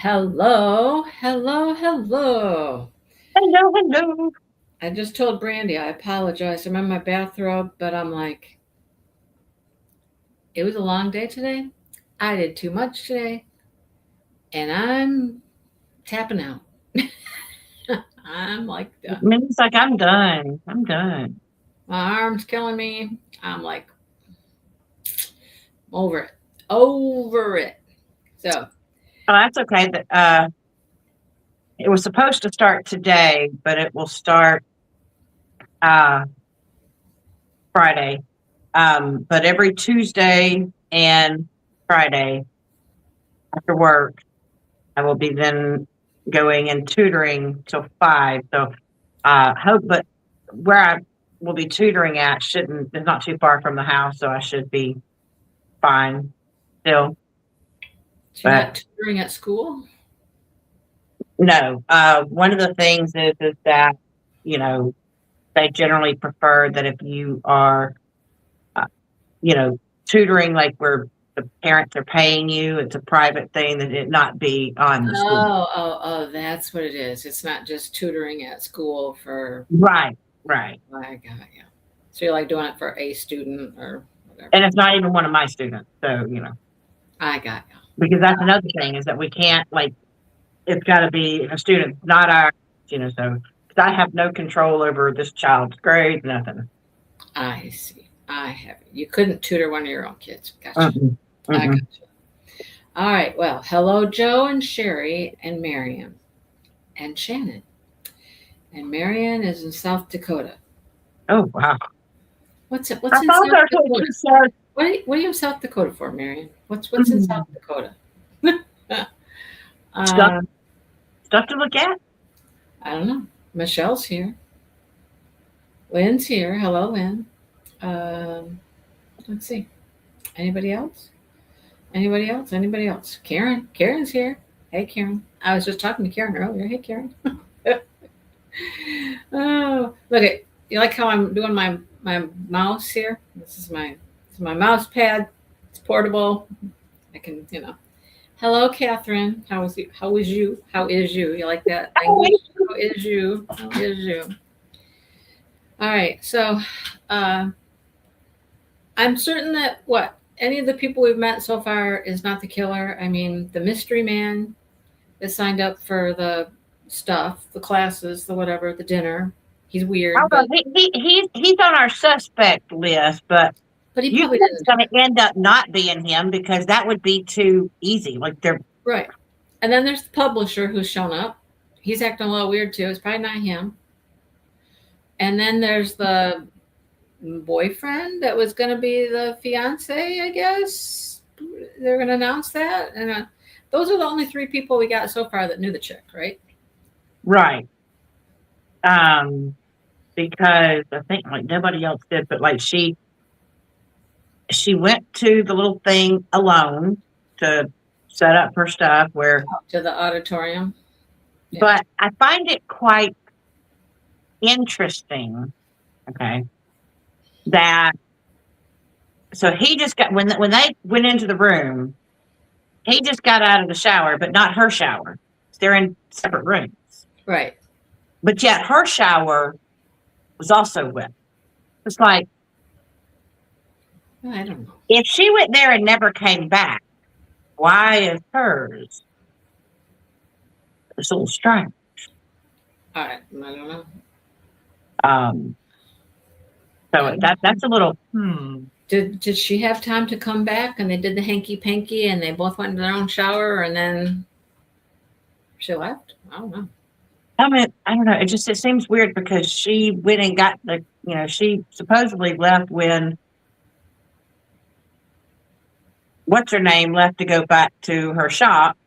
Hello, hello, hello. Hello, hello. I just told Brandy I apologize. I'm in my bathrobe, but I'm like, it was a long day today. I did too much today, and I'm tapping out. I'm like It done. means like I'm done. I'm done. My arm's killing me. I'm like over it, over it. So, Oh, that's okay. It was supposed to start today, but it will start uh Friday. But every Tuesday and Friday after work, I will be then going and tutoring till 5. So hope but where I will be tutoring at shouldn't is not too far from the house, so I should be fine still. you're But not tutoring at school? no, one of the things is that, you know, they generally prefer that if you are, uh, tutoring like where the parents are paying you, it's a private thing, that it not be on the school. Oh, that's what it is. It's not just tutoring at school for. Right, right. I got you. So you're like doing it for a student or whatever. And it's not even one of my students. So, I got you. because that's another thing is that we can't like, it's got to be a student, not our, so, because I have no control over this child's grade, nothing. I see. I have it. You couldn't tutor one of your own kids. Gotcha. Mm-mm, I mm-mm. gotcha. All right. Well, hello, Joe and Sherry and Marion and Shannon. And Marion is in South Dakota. Oh, wow. What's I in thought South that's what Dakota? you said. What are you in South Dakota for, Marion? What's in South Mm. Dakota? Stuff, uh, stuff to look at. I don't know. Michelle's here. Lynn's here. Hello, Lynn. Um, let's see. Anybody else? Anybody else? Anybody else? Karen. Karen's here. Hey, Karen. I was just talking to Karen earlier. Hey, Karen. Oh, look at you. Like how I'm doing my mouse here. This is my mouse pad. It's portable. I can. Hello, Catherine. How is you? How is you? How is you? You like that English? How is you? How is you? All right. So, uh, I'm certain that what any of the people we've met so far is not the killer. I mean, the mystery man is signed up for the stuff, the classes, the whatever, the dinner. He's I weird, don't but know. He's on our suspect list, but but he you probably think it's didn't. going to end up not being him because that would be too easy. Like they're Right. And then there's the publisher who's shown up. He's acting a little weird too. It's probably not him. And then there's the boyfriend that was going to be the fiance, I guess. They're going to announce that. And those are the only three people we got so far that knew the chick, right? right. Um, because I think like nobody else did, but like she went to the little thing alone to set up her stuff where, To the auditorium. Yeah. but I find it quite interesting. Okay, that so he just got when they went into the room, he just got out of the shower, but not her shower. They're in separate rooms. Right. But yet her shower was also wet. It's like, I don't know. if she went there and never came back, why is hers? It's a little strange. I don't know. Um, so that's a little Did she have time to come back and they did the hanky panky and they both went into their own shower and then she left? I don't know. I mean, I don't know. It seems weird because she went and got she supposedly left when what's her name left to go back to her shop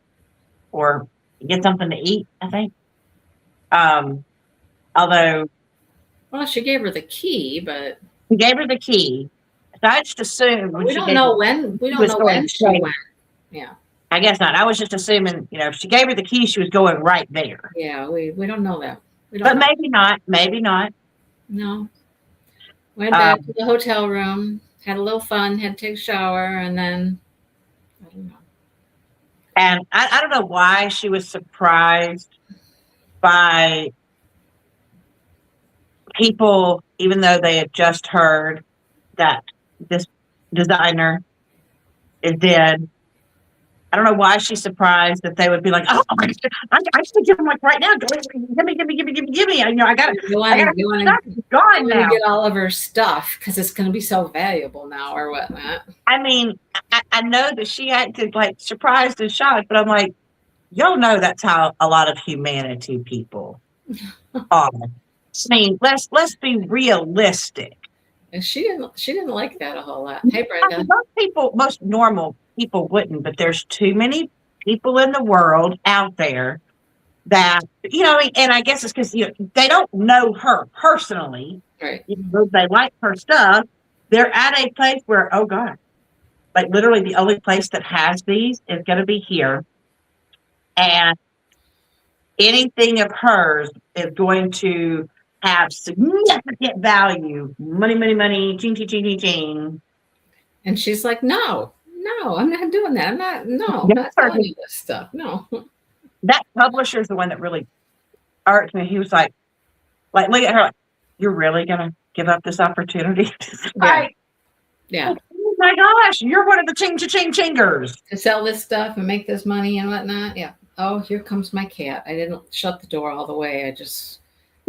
or get something to eat, I think. Um, although Well, she gave her the key, but he gave her the key. So I just assumed when we she don't gave her know the key, when. We she don't was know going when she straight. went. Yeah, I guess not. I was just assuming, if she gave her the key, she was going right there. yeah. We don't know that. We don't But know. maybe not. Maybe not. No. Went back to Um, the hotel room, had a little fun, had to take a shower, and then I don't know. And I don't know why she was surprised by people, even though they had just heard that this designer is dead. I don't know why she's surprised that they would be like, "Oh, I should give him like right now. Give me. You know, I got You I got want to gone now." get all of her stuff because it's going to be so valuable now, or whatnot. I mean, I know that she acted like surprised and shocked, but I'm like, y'all know that's how a lot of humanity people are. I mean, let's be realistic. And she didn't like that a whole lot. Hey, Brenda. Most normal people wouldn't, but there's too many people in the world out there that, you know, and I guess it's because they don't know her personally. Right. They like her stuff. They're at a place where, oh God, like literally the only place that has these is going to be here. And anything of hers is going to have significant value. Money, ching. And she's like, no, I'm not doing that. I'm not selling you this stuff. No. That publisher is the one that really irked me. He was like, look at her, like, you're really going to give up this opportunity? Yeah. Oh my gosh, you're one of the chingers. To sell this stuff and make this money and whatnot. Yeah. Oh, here comes my cat. I didn't shut the door all the way. I just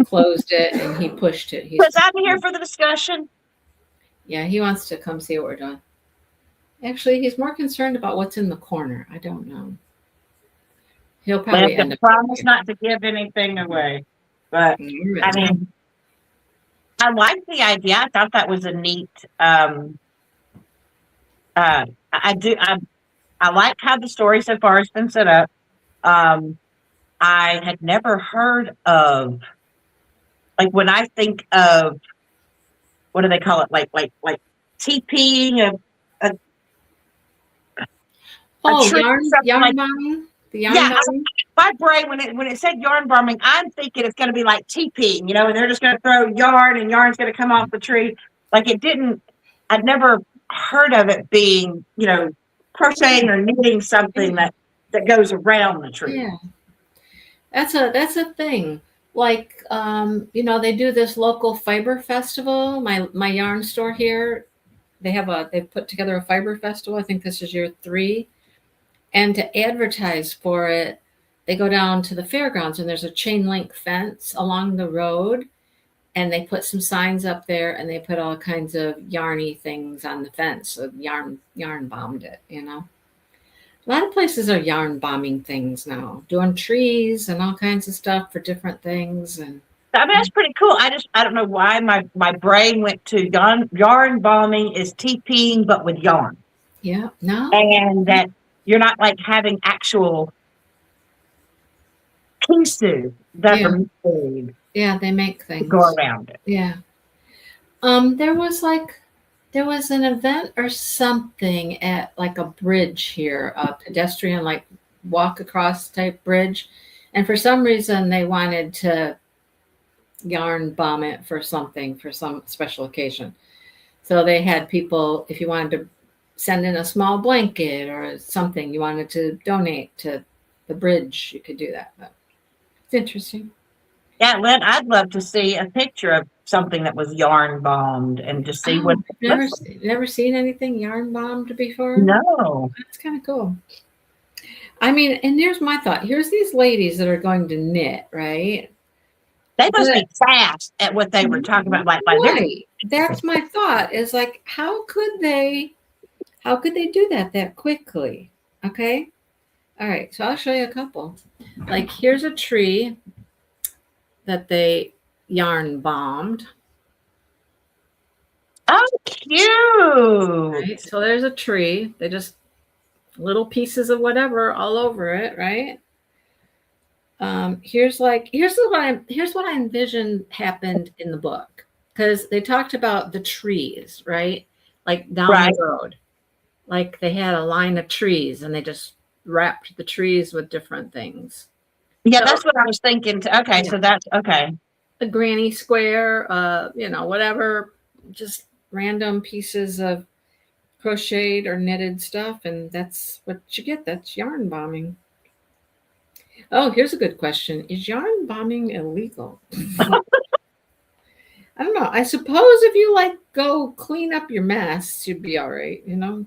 closed it and he pushed it. Because I'm here for the discussion. Yeah, he wants to come see what we're doing. Actually, he's more concerned about what's in the corner. I don't know. He'll probably end up promise not to give anything away. But really? I mean, I like the idea. I thought that was a neat. I like how the story so far has been set up. I had never heard of, like, when I think of, what do they call it? Like TPing yarn bombing. The yarn bombing. My brain, when it said yarn bombing, I'm thinking it's going to be like TPing, you know, and they're just going to throw yarn and yarn's going to come off the tree. Like it didn't. I'd never heard of it being, you know, crocheting or knitting something that goes around the tree. Yeah, that's a thing. Like, you know, they do this local fiber festival. My yarn store here, they've put together a fiber festival. I think this is year 3. And to advertise for it, they go down to the fairgrounds and there's a chain link fence along the road. And they put some signs up there and they put all kinds of yarny things on the fence. So yarn bombed it, you know. A lot of places are yarn bombing things now, doing trees and all kinds of stuff for different things. And I mean, that's pretty cool. I don't know why my brain went to yarn bombing is TPing, but with yarn. Yeah, no. And that you're not like having actual pieces that are made. Yeah, they make things to go around it. Yeah. There was an event or something at like a bridge here, a pedestrian like walk across type bridge. And for some reason they wanted to yarn bomb it for something, for some special occasion. So they had people, if you wanted to send in a small blanket or something you wanted to donate to the bridge, you could do that. But it's interesting. Yeah, Lynn, I'd love to see a picture of something that was yarn bombed and just see what. Never seen anything yarn bombed before? No. That's kind of cool. I mean, and here's my thought. Here's these ladies that are going to knit, right? They must be fast at what they were talking about. Right. That's my thought, is like, how could they do that quickly? Okay. All right. So I'll show you a couple. Like, here's a tree that they yarn bombed. Oh, cute. Right? So there's a tree. They just little pieces of whatever all over it, right? Here's what I envisioned happened in the book, because they talked about the trees, right? Like down the road, like they had a line of trees and they just wrapped the trees with different things. Yeah, so, that's what I was thinking. Okay, yeah. So that's okay. A granny square, you know, whatever, just random pieces of crocheted or knitted stuff, and that's what you get. That's yarn bombing. Oh, here's a good question. Is yarn bombing illegal? I don't know. I suppose if you like go clean up your mess, you'd be all right.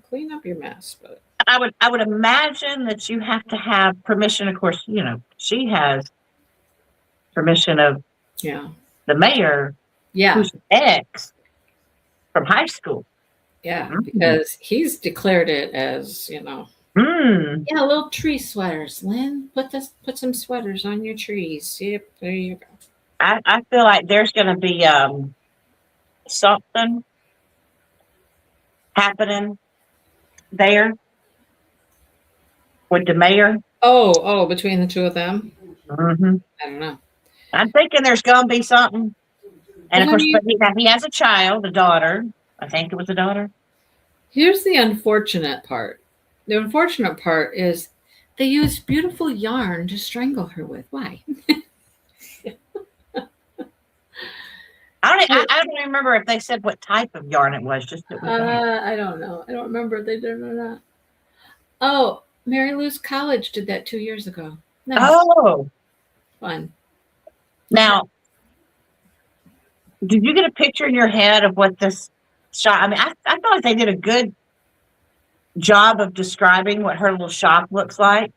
Clean up your mess. But I would imagine that you have to have permission. Of course, she has permission of yeah, the mayor, yeah, who's ex from high school. yeah, Mm. because he's declared it as Mm. yeah, little tree sweaters. Lynn, put some sweaters on your trees. Yep, there you go. I feel like there's going to be something happening there with the mayor. Oh, between the two of them, Hmm. I don't know. I'm thinking there's going to be something. And of Well, course, but he has a child, a daughter. I think it was a daughter. here's the unfortunate part. The unfortunate part is they used beautiful yarn to strangle her with. Why? I don't remember if they said what type of yarn it was. Just it was yarn. I don't know. I don't remember if they did or not. Oh, Mary Lou's College did that 2 years ago. Nice. Oh, Fun. now, did you get a picture in your head of what this shop? I mean, I feel like they did a good job of describing what her little shop looks like.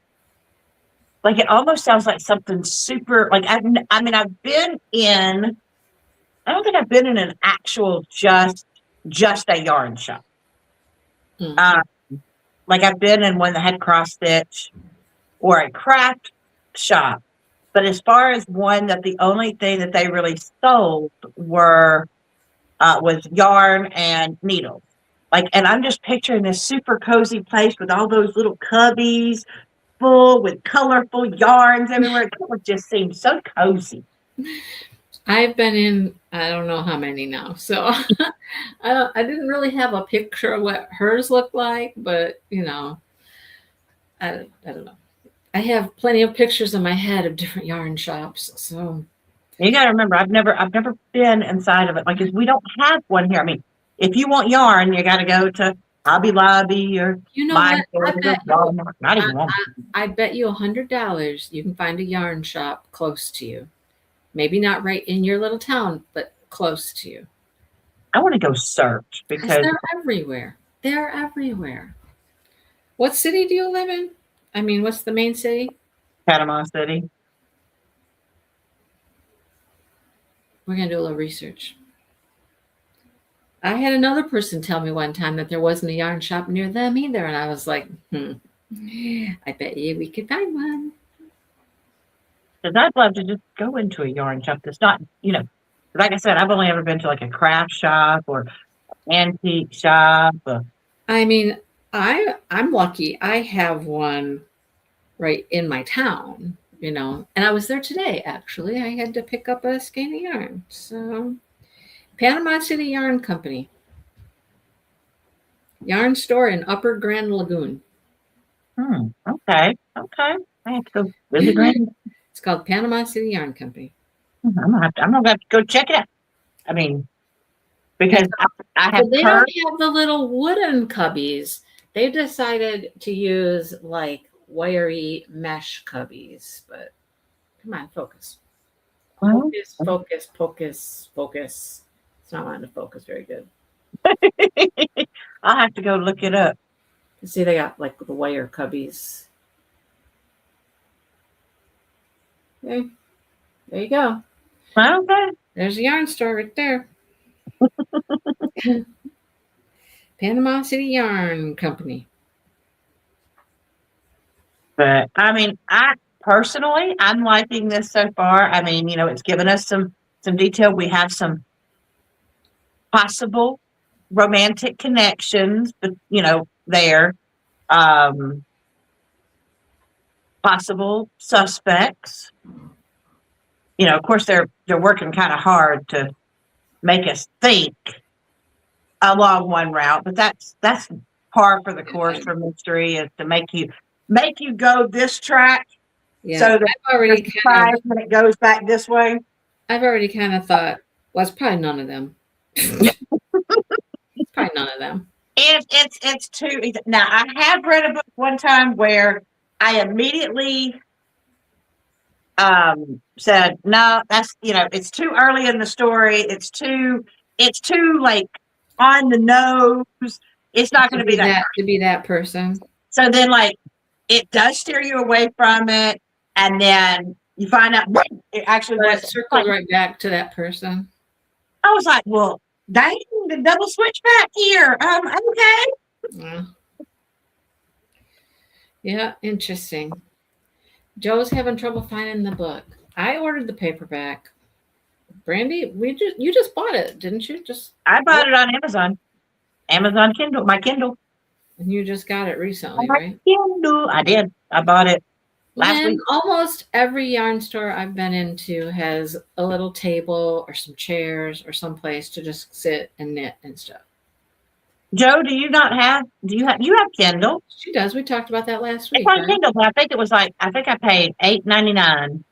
Like it almost sounds like something super. Like I mean, I've been in. I don't think I've been in an actual just a yarn shop. Mm. Like I've been in one that had cross stitch or a craft shop. But as far as one that the only thing that they really sold was yarn and needles. Like, and I'm just picturing this super cozy place with all those little cubbies full with colorful yarns everywhere. It would just seem so cozy. I've been in I don't know how many now, so I didn't really have a picture of what hers looked like, but I don't know. I have plenty of pictures in my head of different yarn shops, so You got to remember, I've never been inside of it. Like, 'cause we don't have one here. I mean, if you want yarn, you got to go to Hobby Lobby or you know my what? Walmart. Not even one. I bet you $100 you can find a yarn shop close to you. Maybe not right in your little town, but close to you. I want to go search Because because they're everywhere. They're everywhere. What city do you live in? I mean, what's the main city? Panama City. We're going to do a little research. I had another person tell me one time that there wasn't a yarn shop near them either. And I was like, I bet you we could find one. Because I'd love to just go into a yarn shop that's not, like I said, I've only ever been to like a craft shop or antique shop. I mean, I'm lucky. I have one right in my town, and I was there today, actually. I had to pick up a skein of yarn. So, Panama City Yarn Company. Yarn store in Upper Grand Lagoon. Okay. I have to go visit Grand. It's called Panama City Yarn Company. I'm gonna have to go check it out. I mean, because I have They heard. don't have the little wooden cubbies. They decided to use like wiry mesh cubbies, but come on, focus. Well, Focus. It's not wanting to focus very good. I'll have to go look it up. You see, they got like the wire cubbies. Okay. There you go. Okay. There's a yarn store right there. Panama City Yarn Company. But I mean, I'm liking this so far. I mean, it's given us some detail. We have some possible romantic connections, but there, possible suspects. Of course, they're working kind of hard to make us think along one route, but that's par for the course for mystery, is to make you go this track. Yeah, so that I've already when it goes back this way. I've already kind of thought, well, it's probably none of them. It's probably none of them. It's too easy. Now I have read a book one time where I immediately said, no, that's it's too early in the story. It's too like on the nose. It's not going to be that. To be that person. So then like it does steer you away from it, and then you find out it actually But was it circled right back to that person. I was like, well, dang, the double switch back here. Okay. Yeah, interesting. Joe's having trouble finding the book. I ordered the paperback. Brandy, you just bought it, didn't you? I bought it on Amazon. Amazon Kindle, my Kindle. And you just got it recently, My right? Kindle. I did. I bought it last week. Almost every yarn store I've been into has a little table or some chairs or some place to just sit and knit and stuff. Joe, do you have Kindle? She does. We talked about that last week. It's on Kindle, but I think I paid $8.99.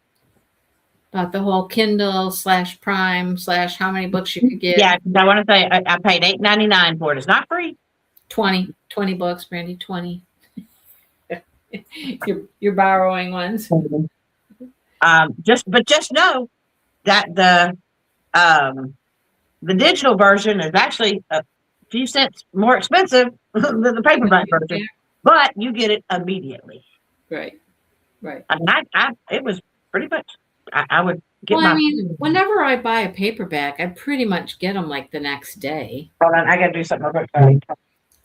About the whole Kindle / Prime / how many books you could get. Yeah, I want to say I paid $8.99 for it. It's not free. 20 books, Brandy, 20. You're borrowing ones. Just know that the digital version is actually a few cents more expensive than the paperback version, but you get it immediately. Right. I mean, it was pretty much. I would get whenever I buy a paperback, I pretty much get them like the next day. Hold on, I got to do something real quick.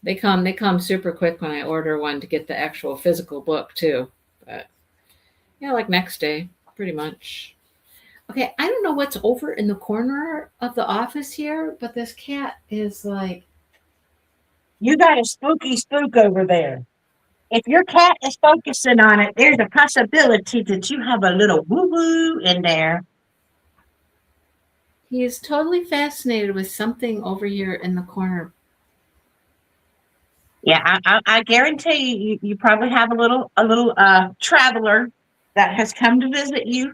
They come super quick when I order one to get the actual physical book too. But yeah, like next day, pretty much. Okay, I don't know what's over in the corner of the office here, but this cat is like. You got a spooky spook over there. If your cat is focusing on it, there's a possibility that you have a little woo-woo in there. He is totally fascinated with something over here in the corner. Yeah, I guarantee you probably have a little traveler that has come to visit you,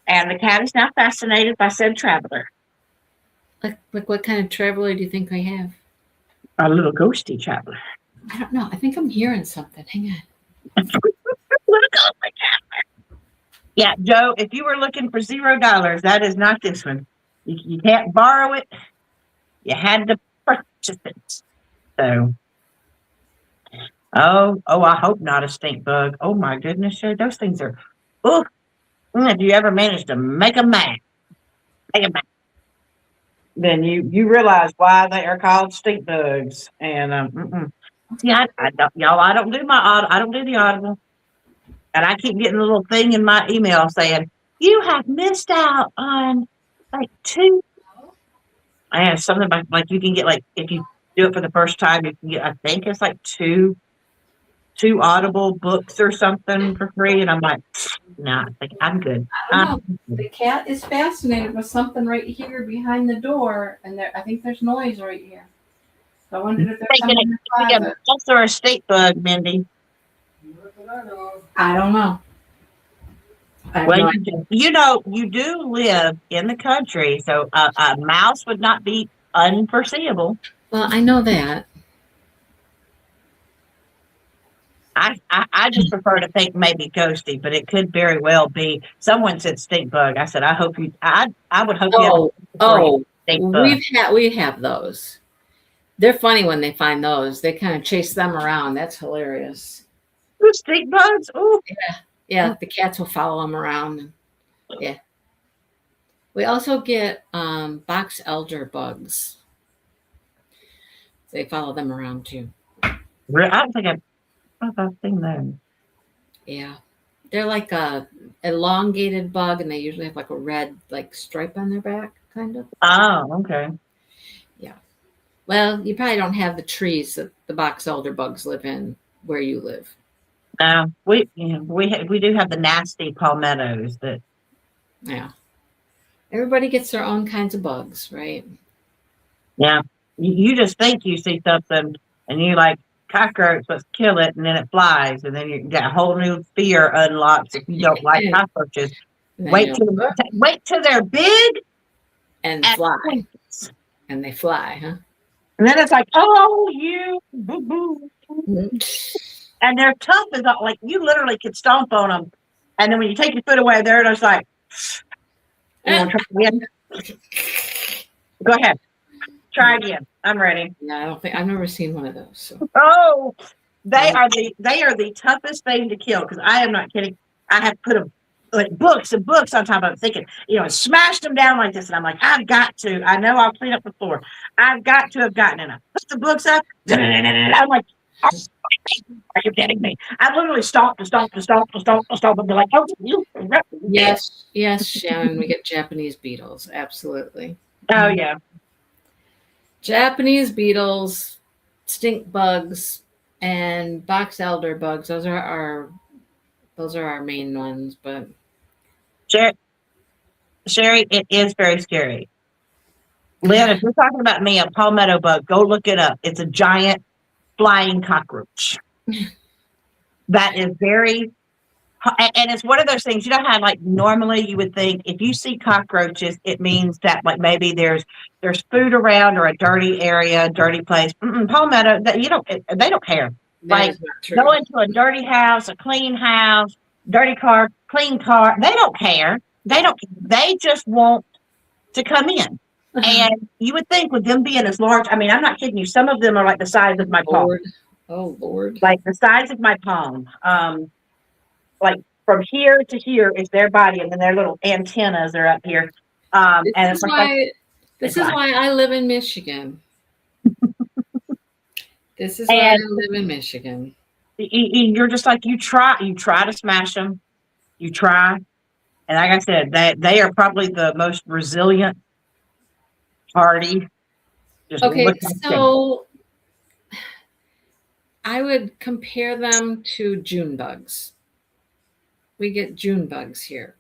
and the cat is now fascinated by said traveler. Like what kind of traveler do you think I have? A little ghosty traveler. I don't know. I think I'm hearing something. Hang on. Yeah, Joe, if you were looking for $0, that is not this one. You can't borrow it. You had to purchase it. So, I hope not a stink bug. Oh my goodness, Joe, those things are. Oh, if you ever manage to make them mad, then you realize why they are called stink bugs. And see, I don't, y'all. I don't do the audible, and I keep getting a little thing in my email saying you have missed out on like 2. And something about like you can get like if you do it for the first time, you can get I think it's like two Audible books or something for free, and I'm like, nah, I'm good. The cat is fascinated with something right here behind the door, and I think there's noise right here. So I wondered if there's something in the closet. That's or a stink bug, Mindy. I don't know. Well, you do live in the country, so a mouse would not be unforeseeable. Well, I know that. I just prefer to think maybe ghosty, but it could very well be. Someone said stink bug. I said I would hope we have those. They're funny when they find those. They kind of chase them around. That's hilarious. Stink bugs. Oh yeah. The cats will follow them around. Yeah. We also get box elder bugs. They follow them around too. I don't think I've seen them. Yeah, they're like a elongated bug, and they usually have like a red like stripe on their back, kind of. Oh, okay. Yeah. Well, you probably don't have the trees that the box elder bugs live in where you live. We do have the nasty palmettos that. Yeah. Everybody gets their own kinds of bugs, right? Yeah. You just think you see something, and you like. Cockroach, let's kill it, and then it flies, and then you get a whole new fear unlocks if you don't like cockroaches. Wait till they're big and fly, and they fly, huh? And then it's like, oh, you, boo boo. And they're tough as like you literally could stomp on them. And then when you take your foot away, they're just like, you want to try again? Go ahead. Try again. I'm ready. Yeah, I don't think I've never seen one of those. So. Oh, they are the toughest thing to kill because I am not kidding. I have put like books and books on top of it, thinking, smashed them down like this. And I'm like, I've got to. I know I'll clean up the floor. I've got to have gotten it. I put the books up. I'm like, are you kidding me? I literally stomp and be like, oh, you. Yes, Shannon, we get Japanese beetles. Absolutely. Oh, yeah. Japanese beetles, stink bugs, and box elder bugs. Those are our main ones. But Sherry, it is very scary. Lynn, if you're talking about me, a palmetto bug, go look it up. It's a giant flying cockroach. That is very, and it's one of those things, how like normally you would think if you see cockroaches, it means that like maybe there's food around or a dirty area, a dirty place. Palmetto, they don't care. Like go into a dirty house, a clean house, dirty car, clean car. They don't care. They just want to come in. And you would think with them being as large, I mean, I'm not kidding you. Some of them are like the size of my palm. Oh, Lord. Like the size of my palm. Like from here to here is their body, and then their little antennas are up here. This is why I live in Michigan. This is why I live in Michigan. You're just like, you try to smash them. You try. And like I said, they are probably the most resilient party. Okay, so I would compare them to June bugs. We get June bugs here,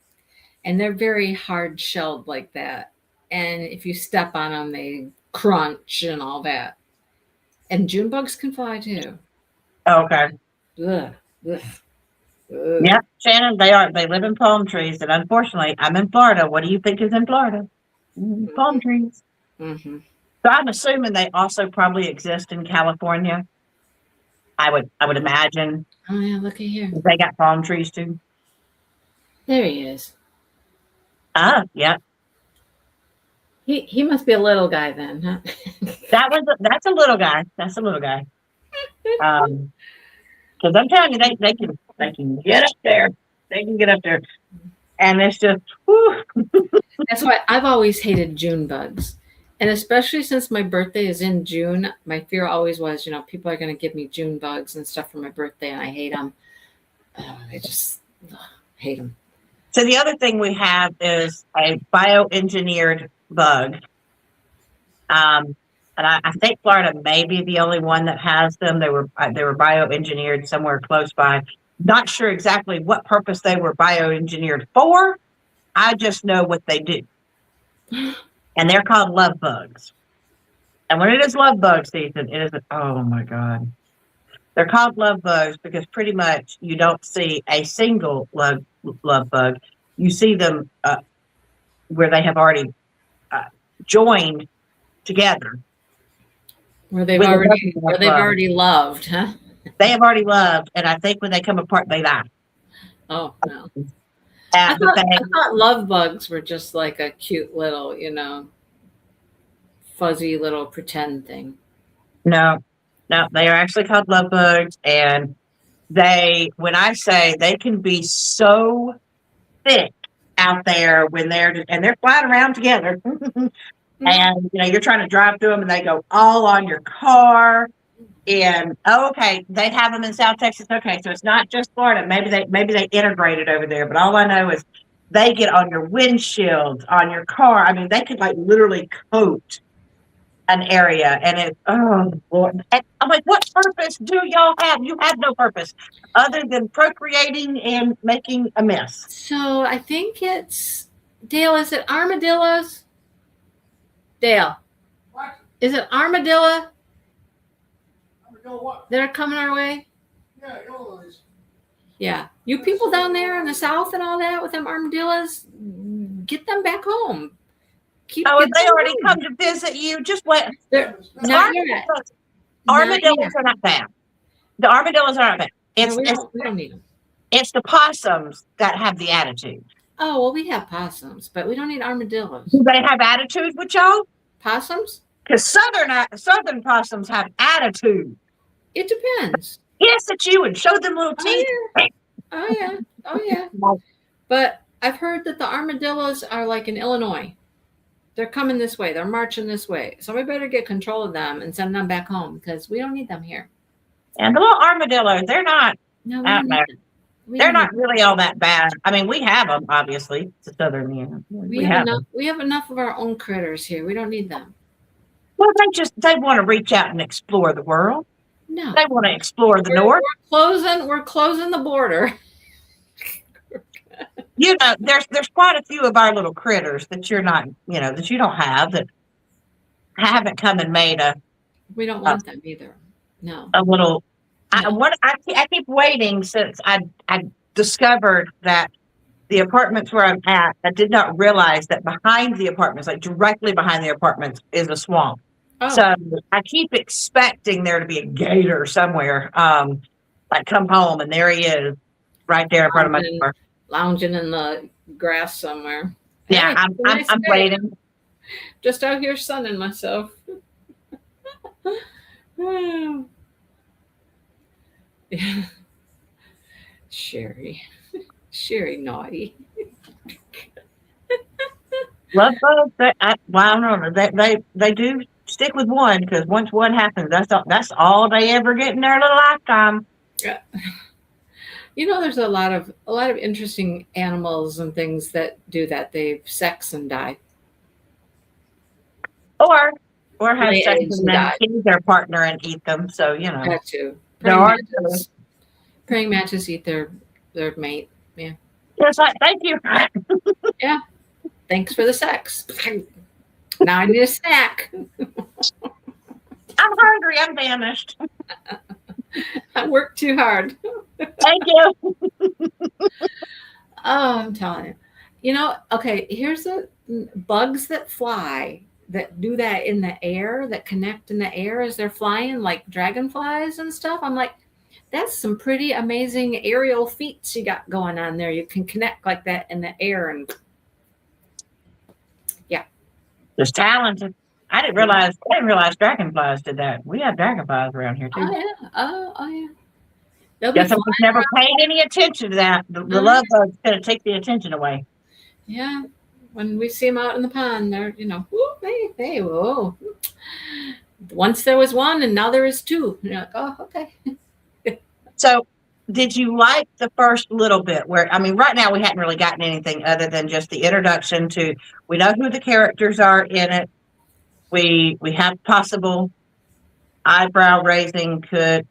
and they're very hard shelled like that. And if you step on them, they crunch and all that. And June bugs can fly too. Okay. Ugh. Yeah, Shannon, they live in palm trees, and unfortunately, I'm in Florida. What do you think is in Florida? Palm trees. Mm-hmm. So I'm assuming they also probably exist in California. I would imagine. Oh yeah, look at here. They got palm trees too. There he is. Ah, yeah. He must be a little guy then, huh? That's a little guy. That's a little guy. Because I'm telling you, they can get up there. They can get up there, and it's just. Whew. That's why I've always hated June bugs. And especially since my birthday is in June, my fear always was, people are going to give me June bugs and stuff for my birthday, and I hate them. I just hate them. So the other thing we have is a bioengineered bug. And I think Florida may be the only one that has them. They were bioengineered somewhere close by. Not sure exactly what purpose they were bioengineered for. I just know what they do. And they're called love bugs. And when it is love bug season, it is, oh my God. They're called love bugs because pretty much you don't see a single love bug. You see them where they have already joined together. Where they've already loved, huh? They have already loved, and I think when they come apart, they die. Oh, no. I thought love bugs were just like a cute little, fuzzy little pretend thing. No, they are actually called love bugs, and when I say they can be so thick out there when they're flying around together, and you're trying to drive through them, and they go all on your car. And okay, they have them in South Texas. Okay, so it's not just Florida. Maybe they integrated over there. But all I know is they get on your windshield, on your car. I mean, they could like literally coat an area, and it's oh Lord. And I'm like, what purpose do y'all have? You have no purpose other than procreating and making a mess. So I think it's Dale. Is it armadillos? Dale, what? Is it armadillo? What? That are coming our way? Yeah, those. Yeah. You people down there in the south and all that with them armadillos, get them back home. keep Oh, have getting they already them. come to visit you? Just wait. They're not yet. Armadillos are not bad. The armadillos are not bad. No, we don't need them. It's the possums that have the attitude. Oh, well, we have possums, but we don't need armadillos. Do they have attitude with y'all? Possums? Because southern possums have attitude. It depends. Yes, at you and show them little Oh, teeth. Oh, yeah. Oh, yeah. But I've heard that the armadillos are like in Illinois. They're coming this way. They're marching this way. So we better get control of them and send them back home because we don't need them here. And the little armadillos, they're not. No, we Out don't there. need them. We They're don't not really all that bad. I mean, we have them, obviously. It's a southern, We have enough. We have enough of our own critters here. We don't need them. Well, they want to reach out and explore the world. No. They want to explore the north. We're closing the border. You know, there's quite a few of our little critters that you're not, that you don't have, that haven't come and made We don't want them either. No. a little. No. I keep waiting since I discovered that the apartments where I'm at, I did not realize that behind the apartments, like directly behind the apartments, is a swamp. Oh. So I keep expecting there to be a gator somewhere. Like come home and there he is, right there in front of my door. Lounging in the grass somewhere. Yeah, Hey, I'm it's a nice day. waiting. Just out here sunning myself. Yeah. Sherry naughty. Love bugs. I don't know. They do stick with one because once one happens, that's all they ever get in their little lifetime. Yeah. There's a lot of interesting animals and things that do that. They sex and die. Or have Lay sex eggs and and then die. kill their partner and eat them. So That too. there Praying are mantis. Praying mantis eat their mate. Yeah. It's like thank you. Thanks for the sex. Now I need a snack. I'm hungry. I'm famished. I worked too hard. Thank you. Oh, I'm telling you. Okay, here's the bugs that fly that do that in the air, that connect in the air as they're flying, like dragonflies and stuff. I'm like, that's some pretty amazing aerial feats you got going on there. You can connect like that in the air and Just talented. I didn't realize dragonflies did that. We have dragonflies around here too. oh yeah. Oh yeah. They'll be Guess I was flying never around. paid any attention to that. The love bug's gonna take the attention away. Yeah. When we see them out in the pond, they're, whoop, hey, whoa. Once there was one and now there is two. You're like, oh, okay. So did you like the first little bit right now we hadn't really gotten anything other than just the introduction to, we know who the characters are in it. We have possible eyebrow raising. Could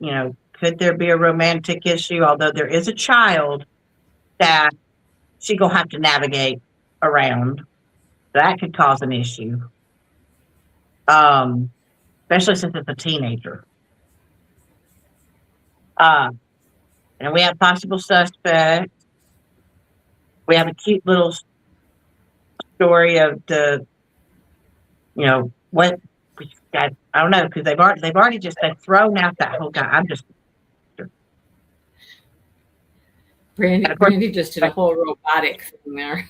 there be a romantic issue? Although there is a child that she gonna have to navigate around. That could cause an issue. Especially since it's a teenager. And we have possible suspects. We have a cute little story of what I don't know, because they've already thrown out that whole guy. I'm just Brandy just did a whole robotic thing there.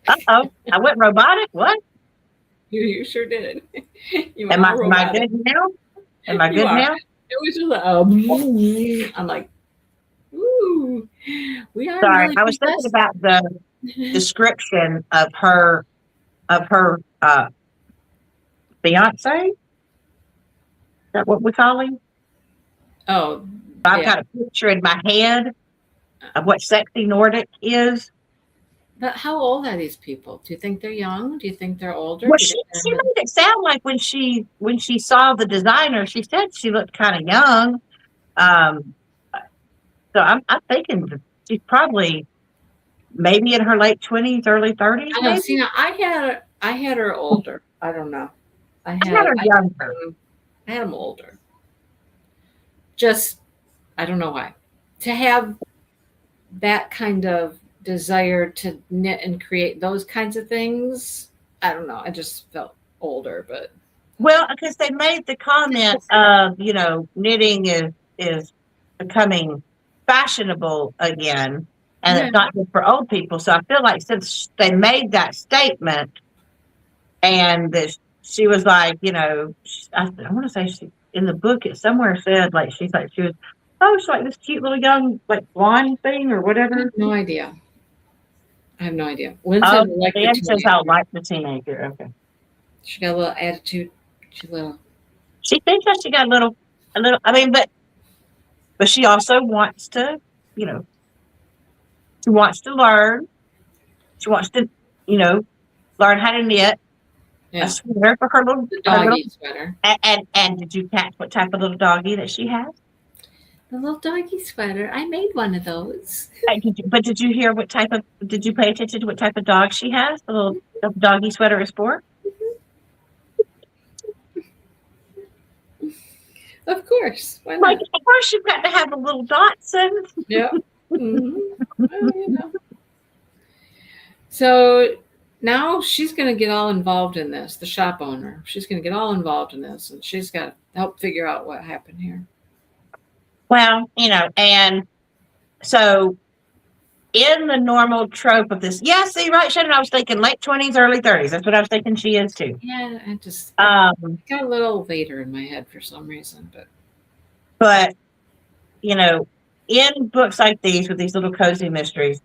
I went robotic. What? You sure did. You went Am all I robotic. good now? Am I You good are. now? It was just like, I'm like, ooh, we are. Sorry, really I was thinking about the description of her fiance. Is that what we call him? Oh, I've yeah. got a picture in my head of what sexy Nordic is. But how old are these people? Do you think they're young? Do you think they're older? Well, Do you she think they're made it sound like when she saw the designer, she said she looked kind of young. So I'm thinking that she's probably maybe in her late 20s, early 30s. I know. Maybe. See, now I had her older. I don't know. I I had her younger. I had them older. Just, I don't know why. To have that kind of desire to knit and create those kinds of things, I don't know. I just felt older, but Well, because they made the comment of, knitting is becoming fashionable again, and yeah, it's not just for old people. So I feel like since they made that statement, and this, she was like, I want to say she in the book it somewhere said like she was, oh, she's like this cute little young like blonde thing or I whatever. have no idea. I have no idea. Lynn Oh, said like Dan the says teenager. I like the teenager. Okay. She got a little attitude. She little. She thinks that she got a little. I mean, but she also wants to, you know, she wants to learn. She wants to, learn how to knit Yeah, a sweater for her the little. doggy sweater. And did you catch what type of little doggy that she has? The little doggy sweater. I made one of those. Did you hear what type of? Did you pay attention to what type of dog she has? The little doggy sweater is for. Of course. Why Like, not? of course, you've got to have a little Dotson. Yeah. Mhm. Well. So now she's going to get all involved in this, the shop owner. She's going to get all involved in this, and she's got to help figure out what happened here. Well, and so in the normal trope of this, yeah, see, right, Shannon, I was thinking late 20s, early 30s. That's what I was thinking she is too. Yeah, I just Um, got a little Vader in my head for some reason, but in books like these with these little cozy mysteries,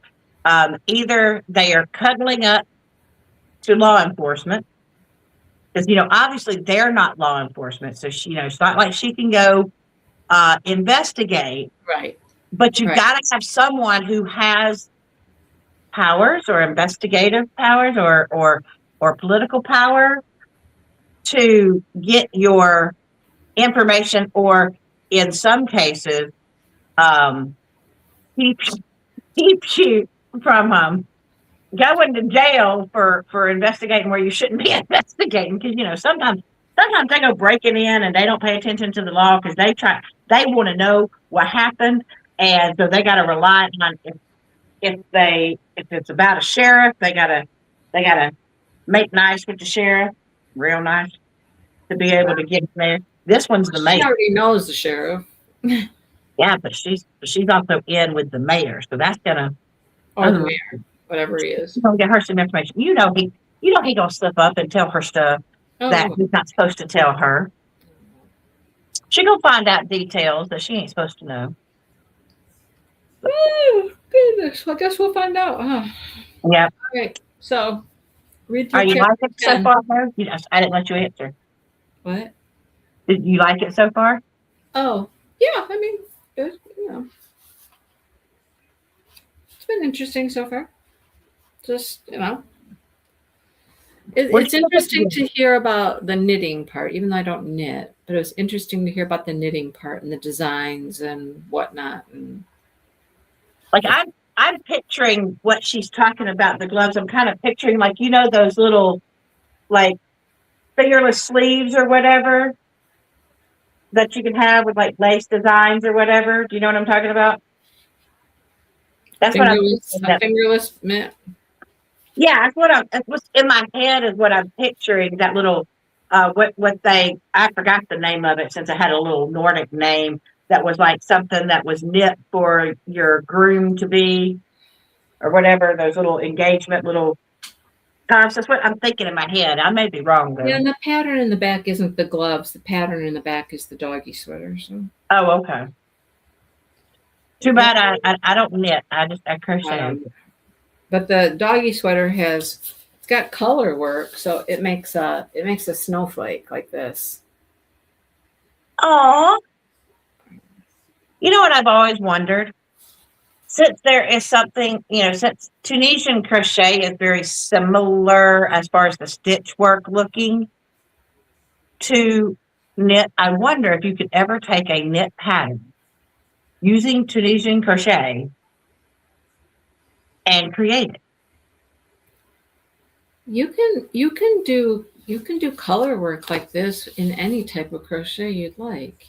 either they are cuddling up to law enforcement because obviously they're not law enforcement, so it's not like she can go investigate, right. but you've Right. got to have someone who has powers or investigative powers or political power to get your information, or in some cases keep you from going to jail for investigating where you shouldn't be investigating, because sometimes they go breaking in and they don't pay attention to the law because they want to know what happened, and so they got to rely on if it's about a sheriff, they gotta make nice with the sheriff, real nice, to be able to get in there. This one's the She mayor. already knows the sheriff. Yeah, but she's also in with the mayor, so that's gonna Or the mayor, whatever he is. get her some information. He gonna slip up and tell her stuff that Oh, he's not supposed to tell her. She gonna find out details that she ain't supposed to know. oh, goodness. I guess we'll find out. Huh? Yep. All right. So, read Are through you chapter liking it so 10. far, Mo? I didn't let you answer. What? Did you like it so far? Oh, yeah. I mean, good. It's been interesting so far. Just, it's interesting to hear about the knitting part, even though I don't knit, but it was interesting to hear about the knitting part and the designs and whatnot. And Like I'm picturing what she's talking about, the gloves. I'm kind of picturing like, those little like fingerless sleeves or whatever that you can have with like lace designs or whatever. Do you know what I'm talking about? That's what I'm thinking. a fingerless mitt. Yeah, that's what's in my head is what I'm picturing, that little I forgot the name of it since it had a little Nordic name that was like something that was knit for your groom to be or whatever, those little engagement little cards. That's what I'm thinking in my head. I may be wrong though. Yeah, and the pattern in the back isn't the gloves. The pattern in the back is the doggy sweater. So Oh, okay. Too bad I don't knit. I crochet. But the doggy sweater it's got color work, so it makes a snowflake like this. Oh, you know what I've always wondered? Since there is something, since Tunisian crochet is very similar as far as the stitch work looking to knit, I wonder if you could ever take a knit pattern using Tunisian crochet and create it. You can do color work like this in any type of crochet you'd like.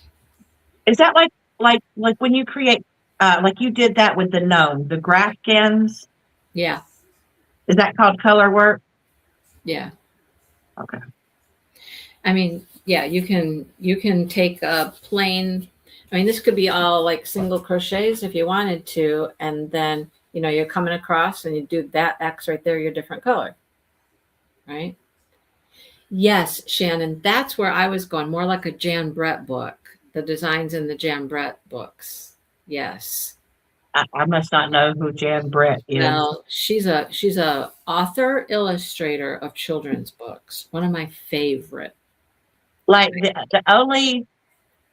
Is that like when you create, like you did that with the gnome, the Grafkins? Yeah, Is that called color work? yeah. Okay. I mean, yeah, you can take a plain. I mean, this could be all like single crochets if you wanted to, and then you're coming across and you do that X right there, your different color, right? Yes, Shannon, that's where I was going, more like a Jan Brett book. The designs in the Jan Brett books. Yes. I must not know who Jan Brett is. No, she's a author illustrator of children's books. One of my favorite. Like the only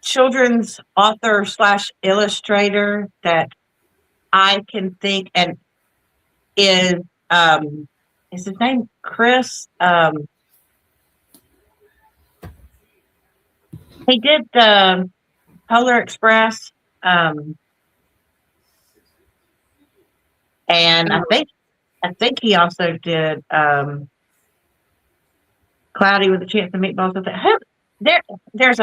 children's author / illustrator that I can think and is his name Chris? He did the Polar Express, and I think he also did Cloudy with a Chance of Meatballs with it. There's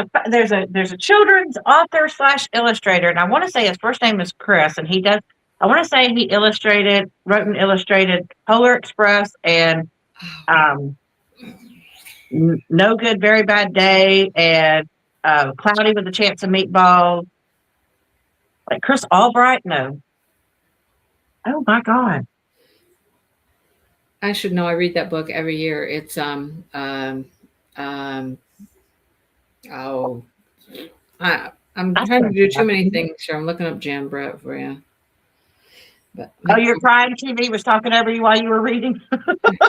a children's author / illustrator, and I want to say his first name is Chris, and he does. I want to say he wrote and illustrated Polar Express and No Good, Very Bad Day, and Cloudy with a Chance of Meatballs. Like Chris Albright? No. Oh my God. I should know. I read that book every year. It's oh, I'm trying to do too many things here. I'm looking up Jan Brett for you. But Your crying TV was talking over you while you were reading?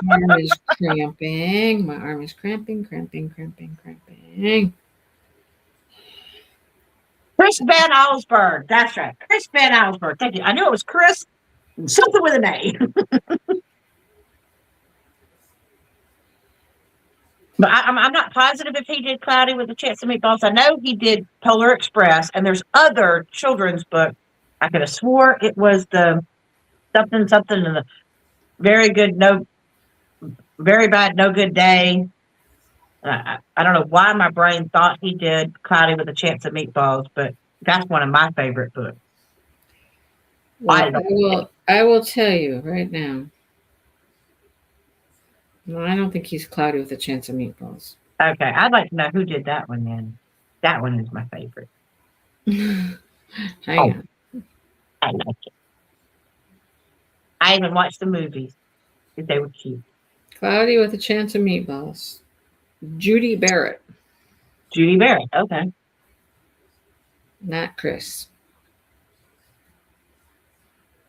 my arm is cramping. My arm is cramping. Chris Van Allsburg. That's right. Chris Van Allsburg. Thank you. I knew it was Chris, something with an A. But I'm not positive if he did Cloudy with a Chance of Meatballs. I know he did Polar Express, and there's other children's book. I could have swore it was the something and the very bad, no good day. I don't know why my brain thought he did Cloudy with a Chance of Meatballs, but that's one of my favorite books. Well, I will tell you right now. No, I don't think he's Cloudy with a Chance of Meatballs. Okay, I'd like to know who did that one then. That one is my favorite. Hang on. I like it. I even watched the movies because they were cute. Cloudy with a Chance of Meatballs. Judy Barrett, Judy Barrett. Okay. not Chris.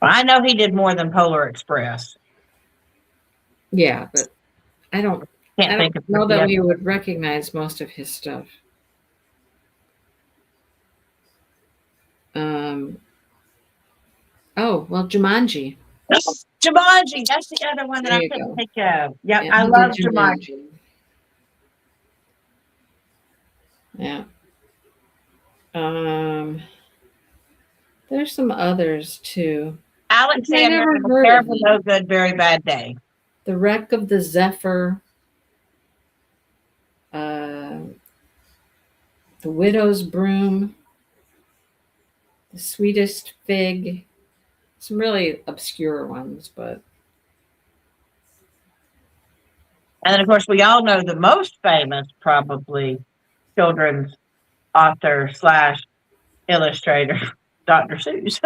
Well, I know he did more than Polar Express. Yeah, but I don't Think of know that we would recognize most of his stuff. Oh, well, Jumanji. Jumanji. That's the other one that There I you couldn't go. think of. Yep, Yeah, I he love did Jumanji. Yeah. There's some others too. Alexander never and the heard of Terrible him. No Good, Very Bad Day. The Wreck of the Zephyr. The Widow's Broom. The Sweetest Fig. Some really obscure ones, but And then, of course, we all know the most famous, probably, children's author / illustrator, Dr. Seuss.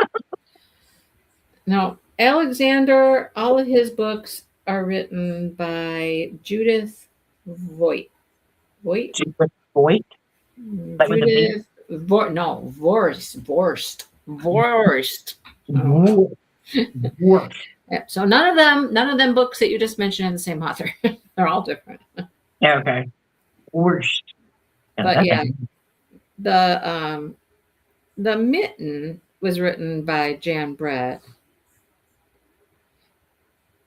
no, Alexander, all of his books are written by Judith Voigt. Voigt? Judith Voigt. Like with a B? Judith Vorst. Vorst. Yeah, so none of them books that you just mentioned have the same author. They're all different. Yeah, okay. Worst. But yeah, the Mitten was written by Jan Brett.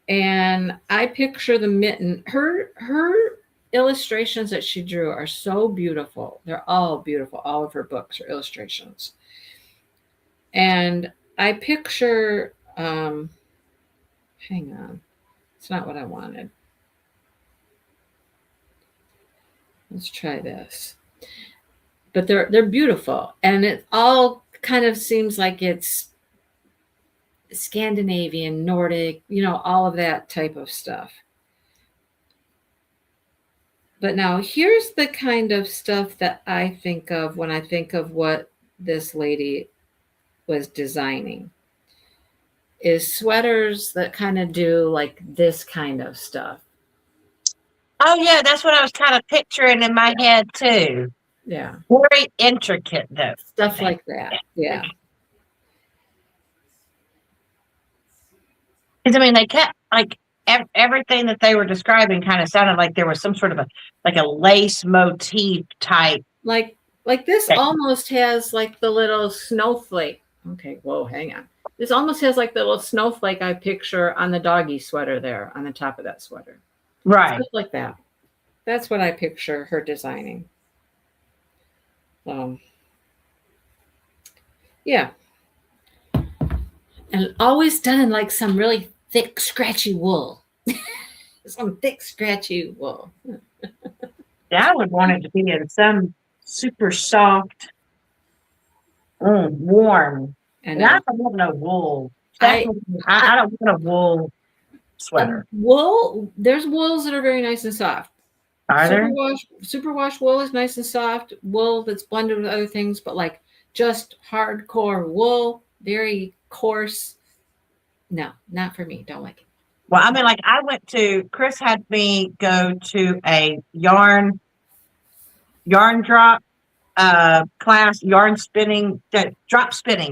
And I picture the Mitten, her illustrations that she drew are so beautiful. They're all beautiful. All of her books are illustrations. And I picture, hang on. It's not what I wanted. Let's try this. But they're beautiful. And it all kind of seems like it's Scandinavian, Nordic, all of that type of stuff. But now here's the kind of stuff that I think of when I think of what this lady was designing is sweaters that kind of do like this kind of stuff. Oh yeah, that's what I was kind of picturing in my head too. Yeah. Very intricate though. Stuff like that. Yeah. Because I mean, they kept like everything that they were describing kind of sounded like there was some sort of a lace motif type. Like this thing. almost has like the little snowflake. Okay, whoa, hang on. This almost has like the little snowflake I picture on the doggy sweater there on the top of that sweater. Right. Stuff like that. That's what I picture her designing. Yeah. And always done in like some really thick, scratchy wool. Some thick, scratchy wool. Yeah, I would want it to be in some super soft, warm. And I don't want no wool. I don't want a wool sweater. Wool, there's wools that are very nice and soft. Are there? Superwash wool is nice and soft. Wool that's blended with other things, but like just hardcore wool, very coarse. No, not for me. Don't like it. Well, I mean, like Chris had me go to a yarn drop class, drop spinning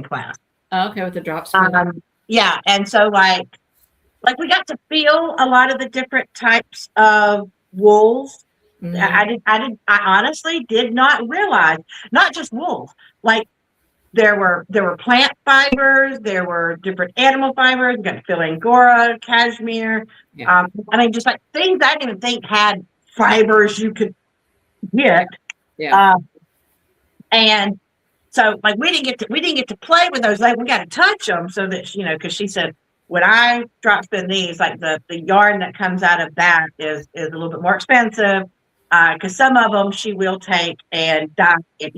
class. Oh, okay, with the drop spinning. Yeah, and so like we got to feel a lot of the different types of wools. Mm-hmm. I honestly did not realize, not just wools, like there were plant fibers, there were different animal fibers. You got to feel Angora, cashmere. Yeah. I mean, just like things I didn't even think had fibers you could get. Yeah. And so like we didn't get to play with those. Like we got to touch them so that because she said when I drop spin these, like the yarn that comes out of that is a little bit more expensive because some of them she will take and dye it,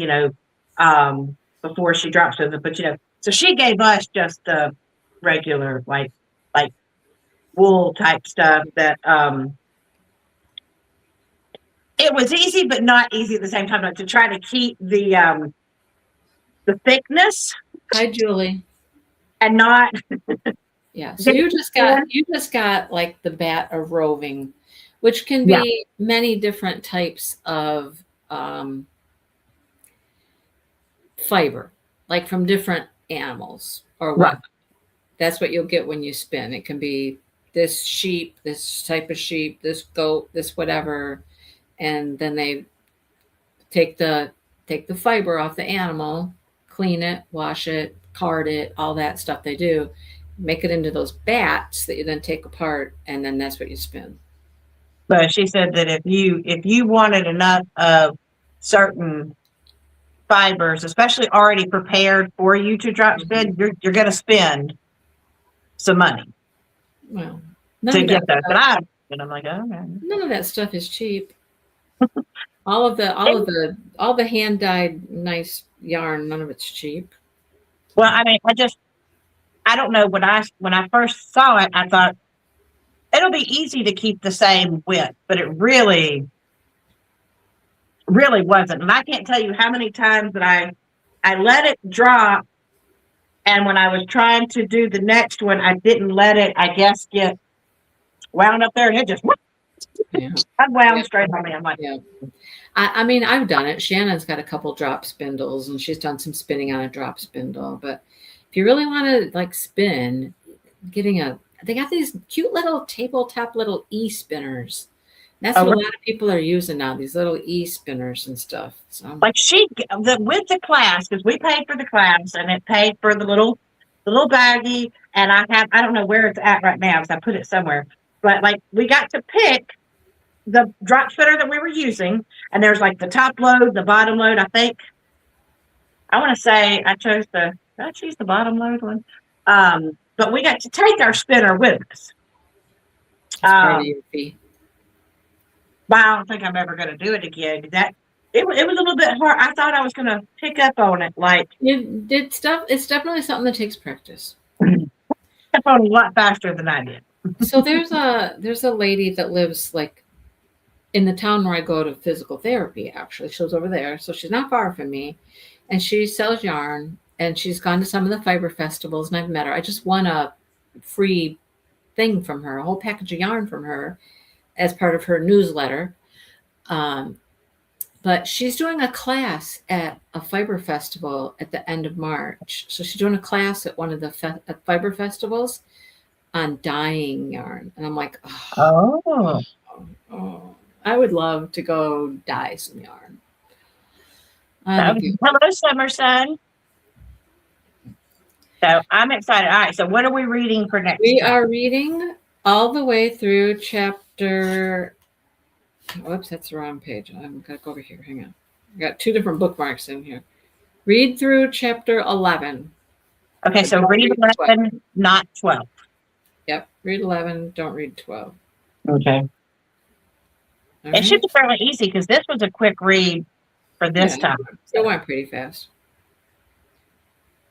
before she drops them. But so she gave us just the regular like wool type stuff that it was easy but not easy at the same time, like to try to keep the thickness. Hi, Julie. And not yeah. So you just got like the bat of roving, which can be many different types of fiber, like from different animals or what. Right. That's what you'll get when you spin. It can be this sheep, this type of sheep, this goat, this whatever, and then they take the fiber off the animal, clean it, wash it, card it, all that stuff they do, make it into those bats that you then take apart, and then that's what you spin. But she said that if you wanted enough of certain fibers, especially already prepared for you to drop spin, you're going to spend some money. Well, to get that. And I'm like, oh, okay. None of that stuff is cheap. all the hand dyed nice yarn, none of it's cheap. Well, I mean, I don't know. When I first saw it, I thought it'll be easy to keep the same width, but it really wasn't. And I can't tell you how many times that I let it drop, and when I was trying to do the next one, I didn't let it, I guess, get wound up there, and it just unwound straight on me. I'm like, yeah. I mean, I've done it. Shannon's got a couple drop spindles, and she's done some spinning on a drop spindle. But if you really want to like spin, they got these cute little tabletop little e-spinners. That's what a lot of people are using now, these little e-spinners and stuff. So like with the class, because we paid for the class and it paid for the little baggie, and I don't know where it's at right now because I put it somewhere. But like we got to pick the drop spinner that we were using, and there's like the top load, the bottom load. I think I want to say I chose did I choose the bottom load one? But we got to take our spinner with us. But I don't think I'm ever going to do it again. It was a little bit hard. I thought I was going to pick up on it. Like it's definitely something that takes practice. Up on a lot faster than I did. So there's a lady that lives like in the town where I go to physical therapy, actually. She lives over there. So she's not far from me. And she sells yarn. And she's gone to some of the fiber festivals, and I've met her. I just won a free thing from her, a whole package of yarn from her as part of her newsletter. But she's doing a class at a fiber festival at the end of March. So she's doing a class at one of the fiber festivals on dyeing yarn. And I'm like, oh, I would love to go dye some yarn. Hello, Summer Sun. So I'm excited. All right. So what are we reading for next? We are reading all the way through chapter. Whoops, that's the wrong page. I'm going to go over here. Hang on. I got 2 different bookmarks in here. Read through chapter 11. Okay, so read 11, not 12. Yep. Read 11. Don't read 12. Okay. It should be fairly easy because this was a quick read for this time. It went pretty fast.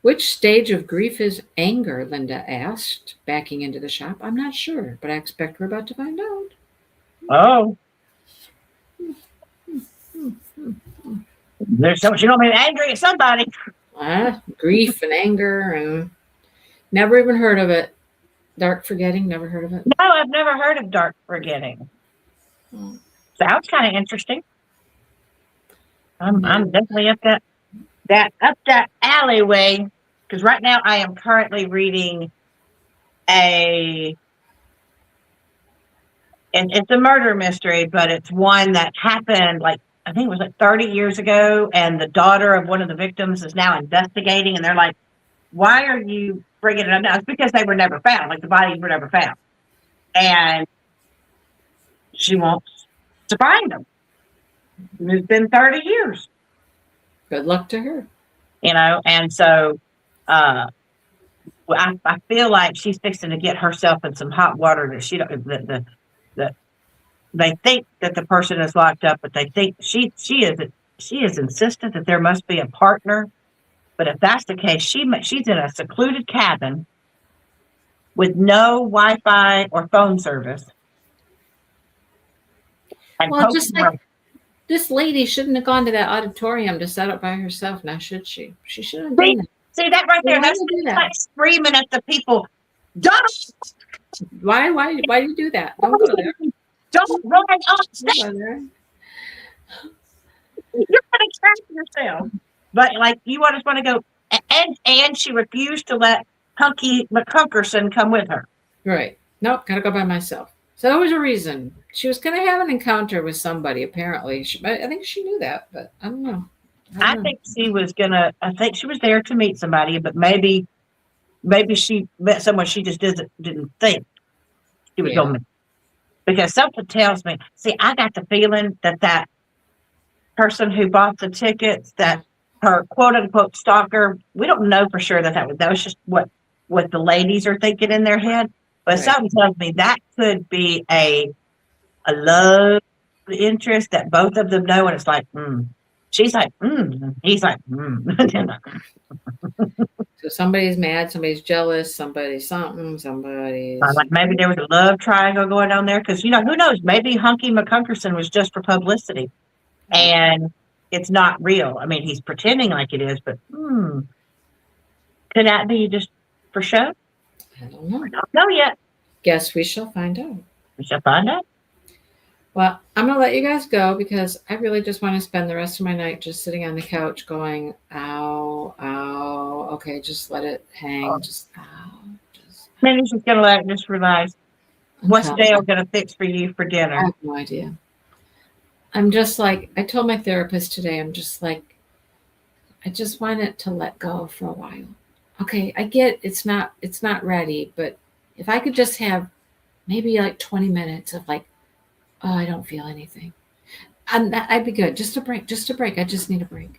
Which stage of grief is anger? Linda asked, backing into the shop. I'm not sure, but I expect we're about to find out. Oh. There's so much, you don't be angry at somebody. Grief and anger, and never even heard of it. Dark forgetting, never heard of it. No, I've never heard of dark forgetting. Sounds kind of interesting. I'm definitely up that alleyway, because right now I am currently reading it's a murder mystery, but it's one that happened I think it was 30 years ago, and the daughter of one of the victims is now investigating, and they're like, why are you bringing it up now? It's because they were never found, the bodies were never found. And she wants to find them. It's been 30 years. Good luck to her. And so I feel like she's fixing to get herself in some hot water that she don't, they think that the person is locked up, but they think she is insistent that there must be a partner. But if that's the case, she's in a secluded cabin with no Wi-Fi or phone service. Well, just like this lady shouldn't have gone to that auditorium to set up by herself. Now, should she? She should have done that. See that right there? That's like screaming at the people. Don't. Why do you do that? Don't go there. Don't run upstairs. You're going to trap yourself. But you just want to go, and she refused to let Hunky McCunkerson come with her. Right. Nope. Got to go by myself. So there was a reason. She was going to have an encounter with somebody. Apparently, I think she knew that, but I don't know. I think she was there to meet somebody, but maybe she met someone she just didn't think she was going to meet. Because something tells me, I got the feeling that person who bought the tickets, that her quote unquote stalker, we don't know for sure that was just what the ladies are thinking in their head. But something tells me that could be a love interest that both of them know. And it's like, she's like, he's like, So somebody's mad, somebody's jealous, somebody's somebody's. Maybe there was a love triangle going on there. Because, who knows? Maybe Hunky McCunkerson was just for publicity. And it's not real. I mean, he's pretending like it is, but could that be just for show? I don't know. I don't know yet. Guess we shall find out. We shall find out. Well, I'm going to let you guys go because I really just want to spend the rest of my night just sitting on the couch going, ow, ow. Okay, just let it hang. Just, ow. Maybe she's going to let it just relax. What's Dale going to fix for you for dinner? I have no idea. I'm just I told my therapist today, I'm just I just want it to let go for a while. Okay, I get it's not ready, but if I could just have maybe 20 minutes of I don't feel anything. I'd be good. Just a break. I just need a break.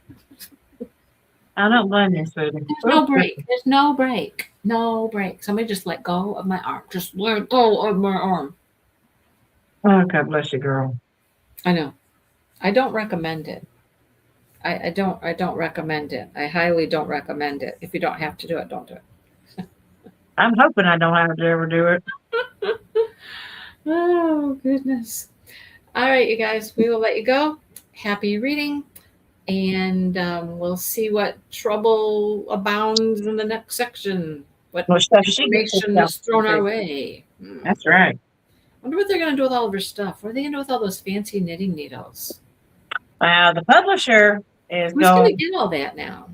I don't blame you, sweetie. There's no break. There's no break. No break. Somebody just let go of my arm. Just let go of my arm. Oh, God bless you, girl. I know. I don't recommend it. I don't recommend it. I highly don't recommend it. If you don't have to do it, don't do it. I'm hoping I don't have to ever do it. Oh, goodness. All right, you guys, we will let you go. Happy reading. And we'll see what trouble abounds in the next section. What Well, so she gets information herself is thrown our to- way. That's right. Wonder what they're going to do with all of her stuff. What are they going to do with all those fancy knitting needles? The publisher is Who's going going. to get all that now?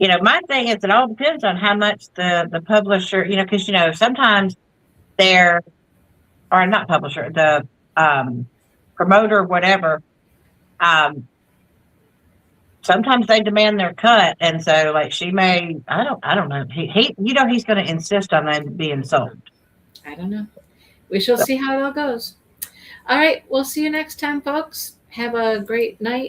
My thing is it all depends on how much the publisher, because sometimes they're, or not publisher, the promoter, whatever. Sometimes they demand their cut, and so like she may, I don't know. He he's going to insist on them being sold. I don't know. We shall see how it all goes. All right, we'll see you next time, folks. Have a great night.